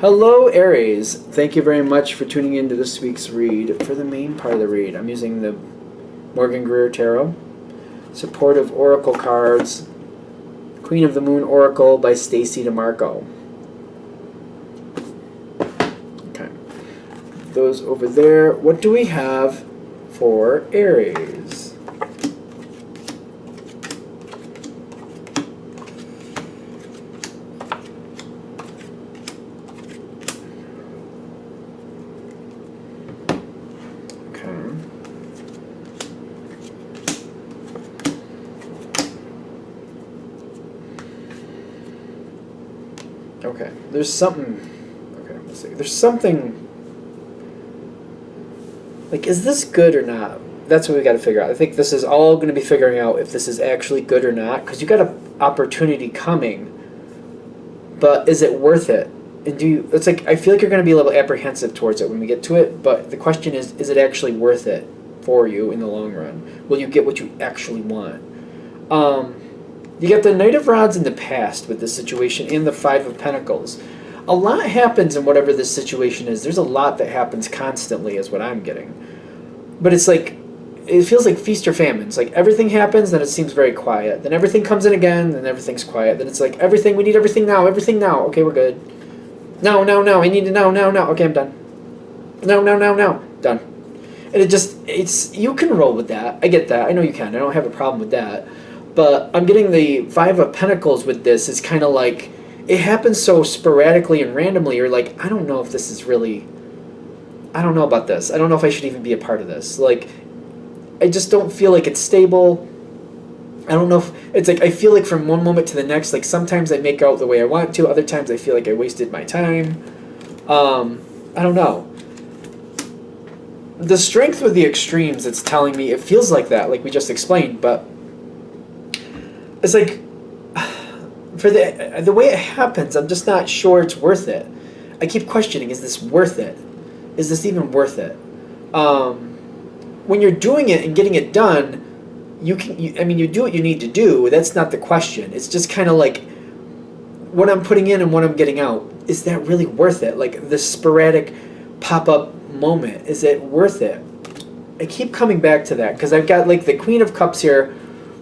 Hello, Aries. Thank you very much for tuning in to this week's read. For the main part of the read, I'm using the Morgan Greer Tarot. Supportive Oracle cards. Queen of the Moon Oracle by Stacy DeMarco. Okay. Those over there. What do we have for Aries? Okay, there's something. Okay, let's see. There's something. Like, is this good or not? That's what we got to figure out. I think this is all going to be figuring out if this is actually good or not, because you got an opportunity coming. But is it worth it? And do you? It's like I feel like you're going to be a little apprehensive towards it when we get to it. But the question is it actually worth it for you in the long run? Will you get what you actually want? You get the Knight of Rods in the past with this situation and the Five of Pentacles. A lot happens in whatever this situation is. There's a lot that happens constantly is what I'm getting. But it's like, it feels like feast or famine. It's like everything happens, then it seems very quiet. Then everything comes in again, then everything's quiet. Then it's like everything, we need everything now, everything now. Okay, we're good. No, I need to now. Okay, I'm done. No, done. And you can roll with that. I get that. I know you can. I don't have a problem with that. But I'm getting the Five of Pentacles with this. It's kind of like, it happens so sporadically and randomly. You're like, I don't know if this is really, I don't know about this. I don't know if I should even be a part of this. Like, I just don't feel like it's stable. I don't know if, it's like, I feel like from one moment to the next, like sometimes I make out the way I want to. Other times I feel like I wasted my time. I don't know. The strength with the extremes, it's telling me, it feels like that, like we just explained, but it's like, for the way it happens, I'm just not sure it's worth it. I keep questioning, is this worth it? Is this even worth it? When you're doing it and getting it done, you do what you need to do. That's not the question. It's just kind of like what I'm putting in and what I'm getting out. Is that really worth it? Like the sporadic pop-up moment, is it worth it? I keep coming back to that because I've got like the Queen of Cups here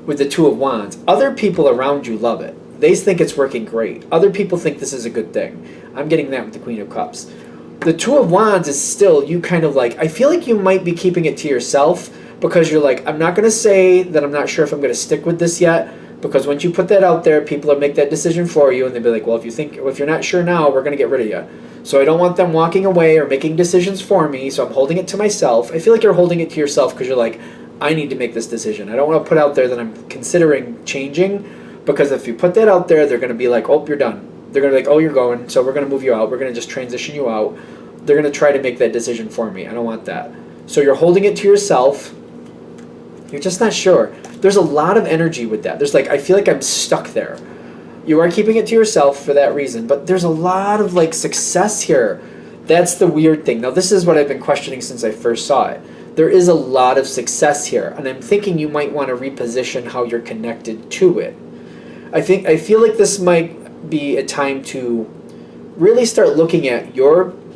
with the Two of Wands. Other people around you love it. They think it's working great. Other people think this is a good thing. I'm getting that with the Queen of Cups. The Two of Wands is still, you kind of like, I feel like you might be keeping it to yourself because you're like, I'm not going to say that I'm not sure if I'm going to stick with this yet, because once you put that out there, people will make that decision for you, and they'll be like, well, if you're not sure now, we're going to get rid of you. So I don't want them walking away or making decisions for me, so I'm holding it to myself. I feel like you're holding it to yourself because you're like, I need to make this decision. I don't want to put out there that I'm considering changing, because if you put that out there, they're going to be like, oh, you're done. They're going to be like, oh, you're going, so we're going to move you out. We're going to just transition you out. They're going to try to make that decision for me. I don't want that. So you're holding it to yourself. You're just not sure. There's a lot of energy with that. There's like, I feel like I'm stuck there. You are keeping it to yourself for that reason, but there's a lot of like success here. That's the weird thing. Now, this is what I've been questioning since I first saw it. There is a lot of success here, and I'm thinking you might want to reposition how you're connected to it. I feel like this might be a time to really start looking at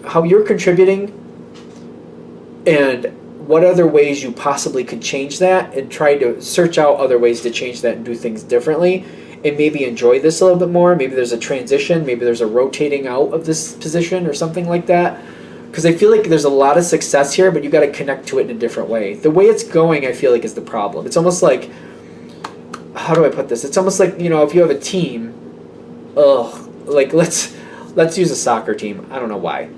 how you're contributing and what other ways you possibly could change that, and try to search out other ways to change that and do things differently, and maybe enjoy this a little bit more. Maybe there's a transition, maybe there's a rotating out of this position or something like that. Because I feel like there's a lot of success here, but you got to connect to it in a different way. The way it's going, I feel like, is the problem. It's almost like, how do I put this? It's almost like, if you have a team, like let's use a soccer team. I don't know why.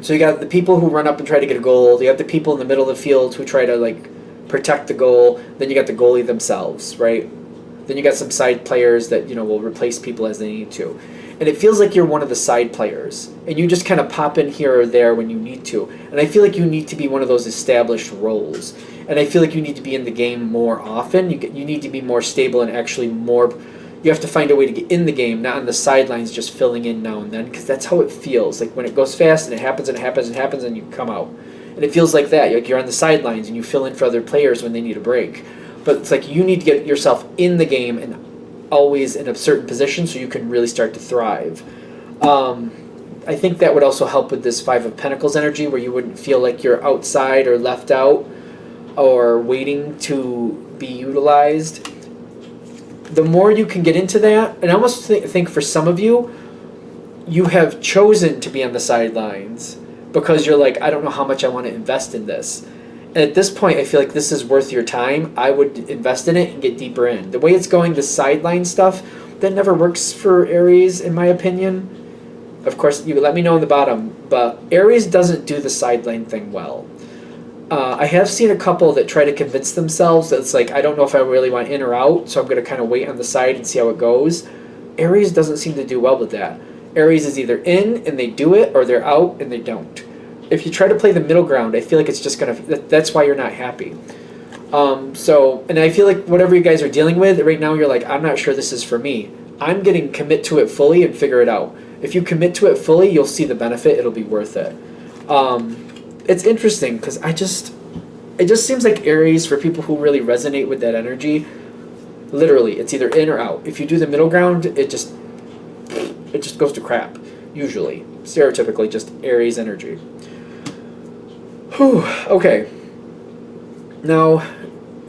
So you got the people who run up and try to get a goal. You have the people in the middle of the field who try to like protect the goal. Then you got the goalie themselves, right? Then you got some side players that will replace people as they need to. And it feels like you're one of the side players, and you just kind of pop in here or there when you need to. And I feel like you need to be one of those established roles. And I feel like you need to be in the game more often. You need to be more stable and actually more. You have to find a way to get in the game, not on the sidelines just filling in now and then, because that's how it feels. Like when it goes fast and it happens and it happens and it happens and you come out. And it feels like that. Like you're on the sidelines and you fill in for other players when they need a break. But it's like you need to get yourself in the game and always in a certain position so you can really start to thrive. I think that would also help with this Five of Pentacles energy, where you wouldn't feel like you're outside or left out or waiting to be utilized. The more you can get into that, and I almost think for some of you, you have chosen to be on the sidelines because you're like, I don't know how much I want to invest in this. And at this point, I feel like this is worth your time. I would invest in it and get deeper in. The way it's going, the sideline stuff, that never works for Aries, in my opinion. Of course, you let me know in the bottom, but Aries doesn't do the sideline thing well. I have seen a couple that try to convince themselves that it's like, I don't know if I really want in or out, so I'm going to kind of wait on the side and see how it goes. Aries doesn't seem to do well with that. Aries is either in and they do it, or they're out and they don't. If you try to play the middle ground, I feel like it's just going to, that's why you're not happy. And I feel like whatever you guys are dealing with, right now you're like, I'm not sure this is for me. I'm getting commit to it fully and figure it out. If you commit to it fully, you'll see the benefit. It'll be worth it. It's interesting because it just seems like Aries, for people who really resonate with that energy, literally, it's either in or out. If you do the middle ground, it just goes to crap, usually. Stereotypically, just Aries energy. Whew, okay. Now,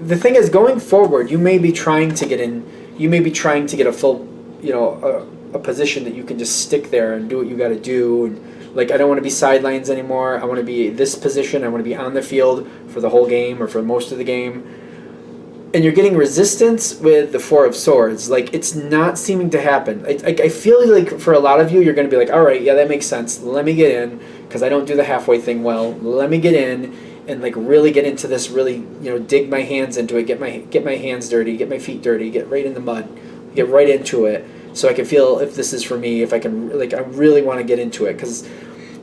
the thing is, going forward, you may be trying to get in, you may be trying to get a full, a position that you can just stick there and do what you got to do. And, like, I don't want to be sidelines anymore. I want to be this position. I want to be on the field for the whole game or for most of the game. And you're getting resistance with the Four of Swords. Like, it's not seeming to happen. I feel like for a lot of you, you're going to be like, all right, yeah, that makes sense. Let me get in, because I don't do the halfway thing well. Let me get in and, like, really get into this, really, dig my hands into it, get my hands dirty, get my feet dirty, get right in the mud, get right into it, so I can feel if this is for me, if I can, like, I really want to get into it, because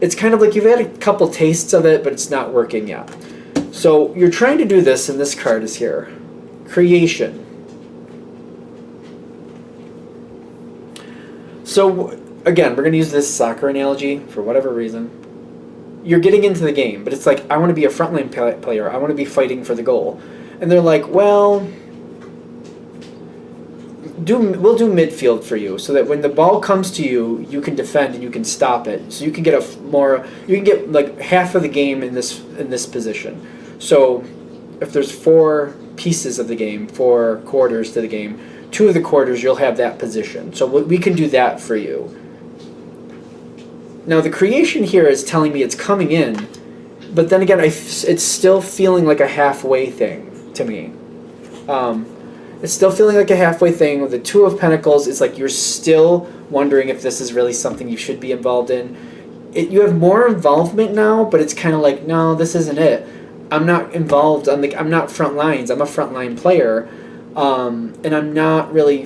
it's kind of like you've had a couple tastes of it, but it's not working yet. So you're trying to do this, and this card is here. Creation. So, again, we're going to use this soccer analogy for whatever reason. You're getting into the game, but it's like, I want to be a frontline player. I want to be fighting for the goal. And they're like, well, we'll do midfield for you, so that when the ball comes to you, you can defend and you can stop it. So you can get you can get like half of the game in this position. So if there's 4 pieces of the game, 4 quarters to the game, 2 of the quarters you'll have that position. So we can do that for you. Now the creation here is telling me it's coming in, but then again, it's still feeling like a halfway thing to me. It's still feeling like a halfway thing. With the Two of Pentacles, it's like you're still wondering if this is really something you should be involved in. You have more involvement now, but it's kind of like, no, this isn't it. I'm not involved. I'm not front lines. I'm a frontline player, and I'm not really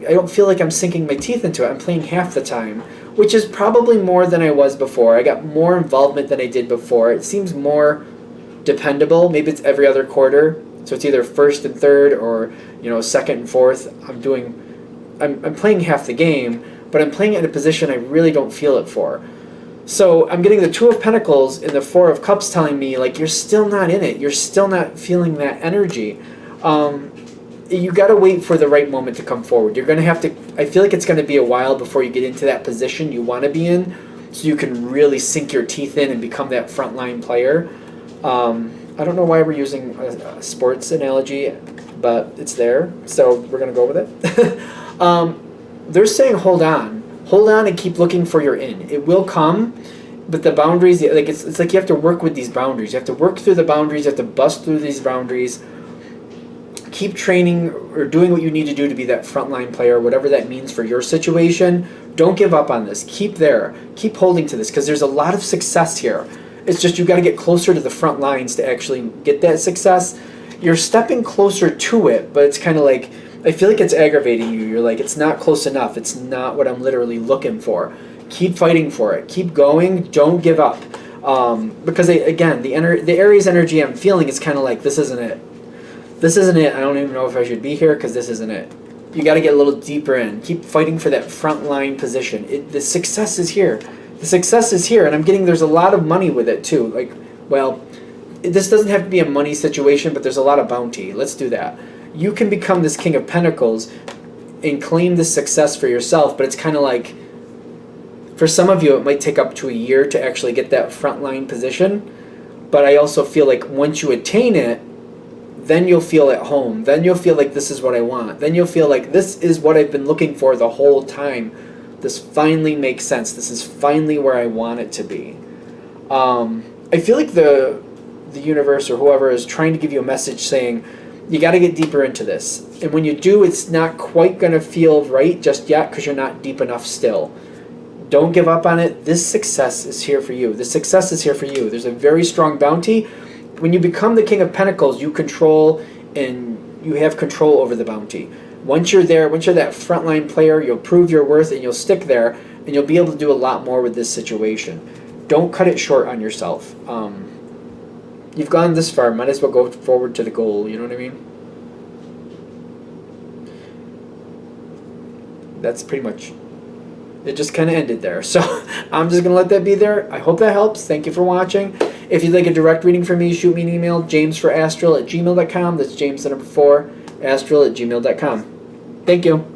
I don't feel like I'm sinking my teeth into it. I'm playing half the time, which is probably more than I was before. I got more involvement than I did before. It seems more dependable. Maybe it's every other quarter, so it's either first and third or second and fourth. I'm playing half the game, but I'm playing it in a position I really don't feel it for. So I'm getting the Two of Pentacles and the Four of Cups telling me, like, you're still not in it. You're still not feeling that energy. You got to wait for the right moment to come forward. You're going to have to, I feel like it's going to be a while before you get into that position you want to be in, so you can really sink your teeth in and become that frontline player. I don't know why we're using a sports analogy, but it's there, so we're going to go with it. They're saying hold on and keep looking for your in. It will come, but the boundaries, like it's like you have to work with these boundaries. You have to work through the boundaries. You have to bust through these boundaries. Keep training or doing what you need to do to be that frontline player, whatever that means for your situation. Don't give up on this. Keep there. Keep holding to this, because there's a lot of success here. It's just you got to get closer to the front lines to actually get that success. You're stepping closer to it, but it's kind of like, I feel like it's aggravating you. You're like, it's not close enough. It's not what I'm literally looking for. Keep fighting for it. Keep going. Don't give up. Because again, the Aries energy I'm feeling is kind of like, this isn't it. This isn't it. I don't even know if I should be here, because this isn't it. You got to get a little deeper in. Keep fighting for that front line position. The success is here. The success is here, and I'm getting there's a lot of money with it too. Like, well, this doesn't have to be a money situation, but there's a lot of bounty. Let's do that. You can become this King of Pentacles and claim this success for yourself, but it's kind of like, For some of you, it might take up to a year to actually get that frontline position. But I also feel like once you attain it, then you'll feel at home. Then you'll feel like this is what I want. Then you'll feel like this is what I've been looking for the whole time. This finally makes sense. This is finally where I want it to be. I feel like the universe or whoever is trying to give you a message saying, you got to get deeper into this. And when you do, it's not quite going to feel right just yet because you're not deep enough still. Don't give up on it. This success is here for you. This success is here for you. There's a very strong bounty. When you become the King of Pentacles, you control and you have control over the bounty. Once you're there, once you're that frontline player, you'll prove your worth and you'll stick there and you'll be able to do a lot more with this situation. Don't cut it short on yourself. You've gone this far, might as well go forward to the goal, you know what I mean? That's pretty much, it just kind of ended there. So I'm just going to let that be there. I hope that helps. Thank you for watching. If you'd like a direct reading from me, shoot me an email, jamesforastral@gmail.com. That's James the number 4, astral@gmail.com. Thank you.